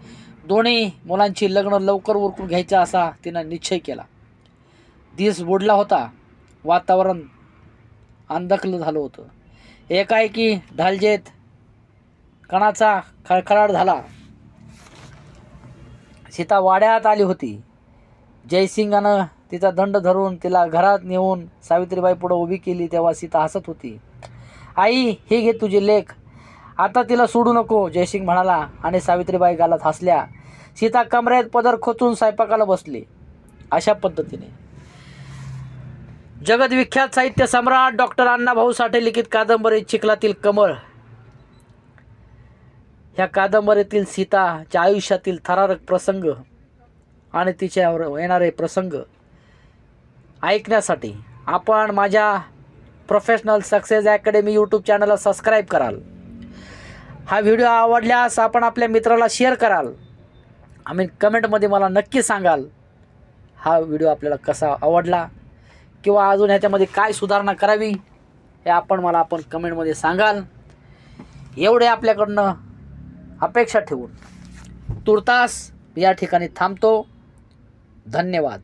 दोन्ही मुलांची लग्न लवकर उरकून घ्यायचं असा तिनं निश्चय केला. दिस बुडला होता. वातावरण अंधकलं झालं होतं. एकाएकी ढालजेत कणाचा खळखळाट झाला. सीता वाड्यात आली होती. जयसिंगानं तिचा दंड धरून तिला घरात नेऊन सावित्रीबाई पुढं उभी केली तेव्हा सीता हसत होती. आई हे घे तुझी लेक, आता तिला सोडू नको, जयसिंग म्हणाला आणि सावित्रीबाई गालात हसल्या. सीता कमरेत पदर खोचून स्वयंपाकाला बसली. अशा पद्धतीने जगदविख्यात साहित्य सम्राट डॉक्टर अण्णाभाऊ साठे लिखित कादंबरी चिखलातील कमळ ह्या कादंबरीतील सीताच्या आयुष्यातील थरारक प्रसंग आणि तिच्यावर येणारे प्रसंग ऐकण्यासाठी आपण माझ्या प्रोफेशनल सक्सेस अकॅडमी यूट्यूब चॅनलला सबस्क्राईब कराल. हा व्हिडिओ आवडल्यास आपण आपल्या मित्राला शेअर कराल आणि कमेंटमध्ये मला नक्की सांगाल हा व्हिडिओ आपल्याला कसा आवडला किंवा अजून ह्याच्यामध्ये काय सुधारणा करावी हे आपण कमेंटमध्ये सांगाल. एवढे आपल्याकडनं अपेक्षा ठेवून तुर्तास या ठिकाणी थांबतो. धन्यवाद.